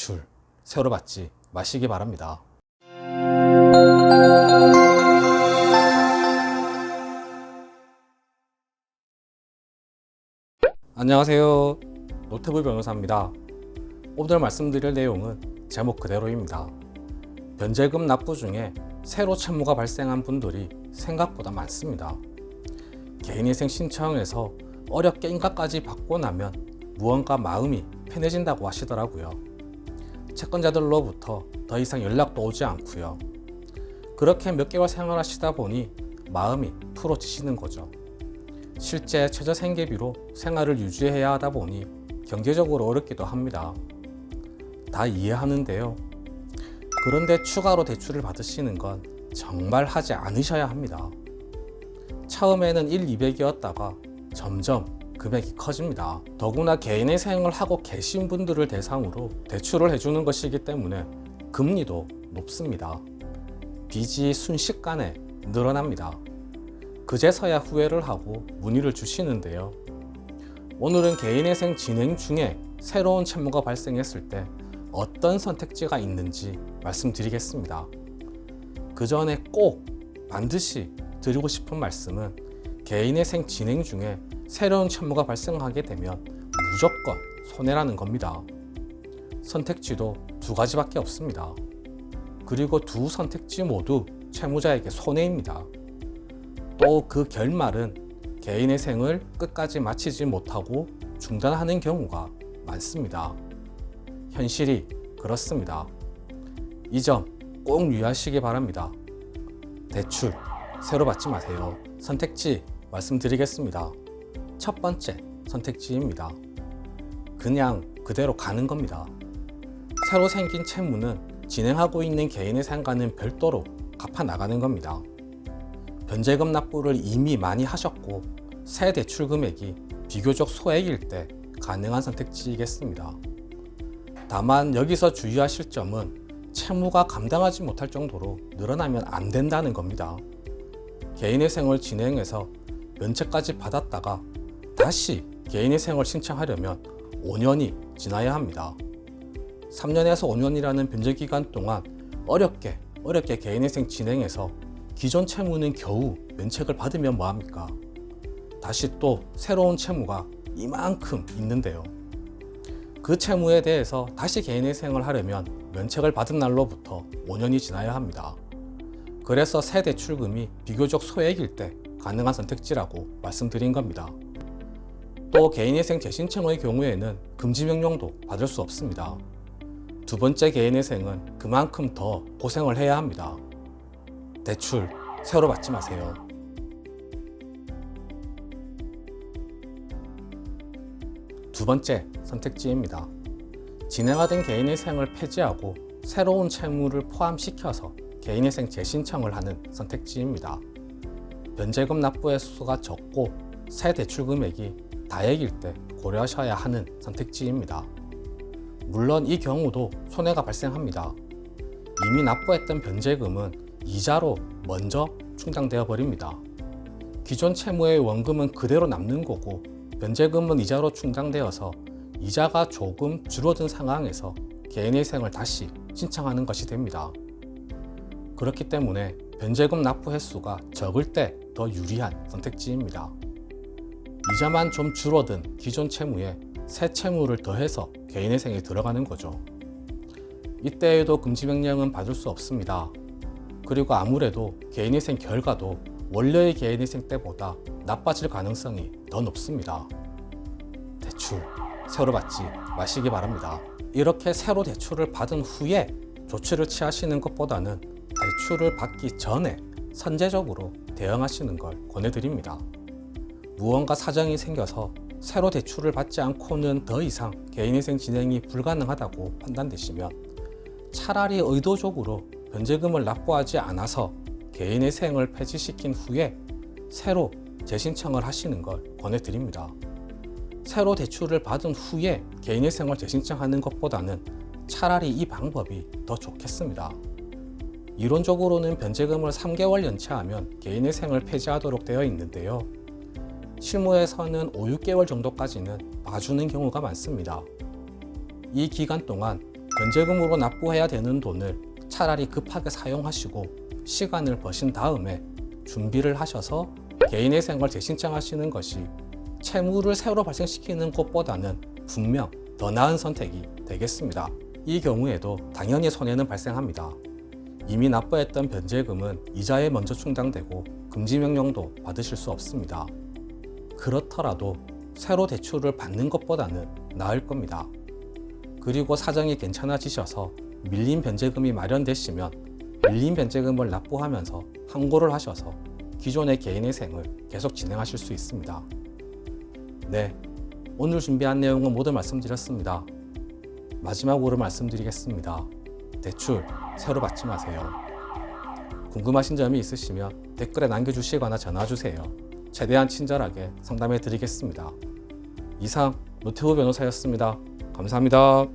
대출 새로 받지 마시기 바랍니다. 안녕하세요. 노태부 변호사입니다. 오늘 말씀드릴 내용은 제목 그대로입니다. 변제금 납부 중에 새로 채무가 발생한 분들이 생각보다 많습니다. 개인회생 신청해서 어렵게 인가까지 받고 나면 무언가 마음이 편해진다고 하시더라고요. 채권자들로부터 더 이상 연락도 오지 않고요. 그렇게 몇 개월 생활하시다 보니 마음이 풀어지시는 거죠. 실제 최저생계비로 생활을 유지해야 하다 보니 경제적으로 어렵기도 합니다. 다 이해하는데요. 그런데 추가로 대출을 받으시는 건 정말 하지 않으셔야 합니다. 처음에는 200이었다가 점점 금액이 커집니다. 더구나 개인회생을 하고 계신 분들을 대상으로 대출을 해주는 것이기 때문에 금리도 높습니다. 빚이 순식간에 늘어납니다. 그제서야 후회를 하고 문의를 주시는데요. 오늘은 개인회생 진행 중에 새로운 채무가 발생했을 때 어떤 선택지가 있는지 말씀드리겠습니다. 그 전에 꼭 반드시 드리고 싶은 말씀은 개인회생 진행 중에 새로운 채무가 발생하게 되면 무조건 손해라는 겁니다. 선택지도 두 가지밖에 없습니다. 그리고 두 선택지 모두 채무자에게 손해입니다. 또 그 결말은 개인회생을 끝까지 마치지 못하고 중단하는 경우가 많습니다. 현실이 그렇습니다. 이 점 꼭 유의하시기 바랍니다. 대출 새로 받지 마세요. 선택지 말씀드리겠습니다. 첫 번째 선택지입니다. 그냥 그대로 가는 겁니다. 새로 생긴 채무는 진행하고 있는 개인회생과는 별도로 갚아 나가는 겁니다. 변제금 납부를 이미 많이 하셨고 새 대출 금액이 비교적 소액일 때 가능한 선택지이겠습니다. 다만 여기서 주의하실 점은 채무가 감당하지 못할 정도로 늘어나면 안 된다는 겁니다. 개인회생을 진행해서 면책까지 받았다가 다시 개인회생을 신청하려면 5년이 지나야 합니다. 3년에서 5년이라는 변제기간 동안 어렵게 개인회생 진행해서 기존 채무는 겨우 면책을 받으면 뭐합니까? 다시 또 새로운 채무가 이만큼 있는데요. 그 채무에 대해서 다시 개인회생을 하려면 면책을 받은 날로부터 5년이 지나야 합니다. 그래서 새 대출금이 비교적 소액일 때 가능한 선택지라고 말씀드린 겁니다. 또 개인회생 재신청의 경우에는 금지명령도 받을 수 없습니다. 두 번째 개인회생은 그만큼 더 고생을 해야 합니다. 대출 새로 받지 마세요. 두 번째 선택지입니다. 진행하던 개인회생을 폐지하고 새로운 채무를 포함시켜서 개인회생 재신청을 하는 선택지입니다. 변제금 납부 횟수가 적고 새 대출 금액이 다액일 때 고려하셔야 하는 선택지입니다. 물론 이 경우도 손해가 발생합니다. 이미 납부했던 변제금은 이자로 먼저 충당되어 버립니다. 기존 채무의 원금은 그대로 남는 거고 변제금은 이자로 충당되어서 이자가 조금 줄어든 상황에서 개인회생을 다시 신청하는 것이 됩니다. 그렇기 때문에 변제금 납부 횟수가 적을 때 더 유리한 선택지입니다. 이자만 좀 줄어든 기존 채무에 새 채무를 더해서 개인회생에 들어가는 거죠. 이때에도 금지명령은 받을 수 없습니다. 그리고 아무래도 개인회생 결과도 원래의 개인회생 때보다 나빠질 가능성이 더 높습니다. 대출 새로 받지 마시기 바랍니다. 이렇게 새로 대출을 받은 후에 조치를 취하시는 것보다는 대출을 받기 전에 선제적으로 대응하시는 걸 권해드립니다. 무언가 사정이 생겨서 새로 대출을 받지 않고는 더 이상 개인회생 진행이 불가능하다고 판단되시면 차라리 의도적으로 변제금을 납부하지 않아서 개인회생을 폐지시킨 후에 새로 재신청을 하시는 걸 권해드립니다. 새로 대출을 받은 후에 개인회생을 재신청하는 것보다는 차라리 이 방법이 더 좋겠습니다. 이론적으로는 변제금을 3개월 연체하면 개인회생을 폐지하도록 되어 있는데요. 실무에서는 5, 6개월 정도까지는 봐주는 경우가 많습니다. 이 기간 동안 변제금으로 납부해야 되는 돈을 차라리 급하게 사용하시고 시간을 버신 다음에 준비를 하셔서 개인의 생활 재신청하시는 것이 채무를 새로 발생시키는 것보다는 분명 더 나은 선택이 되겠습니다. 이 경우에도 당연히 손해는 발생합니다. 이미 납부했던 변제금은 이자에 먼저 충당되고 금지명령도 받으실 수 없습니다. 그렇더라도 새로 대출을 받는 것보다는 나을 겁니다. 그리고 사정이 괜찮아지셔서 밀린 변제금이 마련되시면 밀린 변제금을 납부하면서 항고를 하셔서 기존의 개인의 생을 계속 진행하실 수 있습니다. 네, 오늘 준비한 내용은 모두 말씀드렸습니다. 마지막으로 말씀드리겠습니다. 대출 새로 받지 마세요. 궁금하신 점이 있으시면 댓글에 남겨주시거나 전화주세요. 최대한 친절하게 상담해 드리겠습니다. 이상 노태우 변호사였습니다. 감사합니다.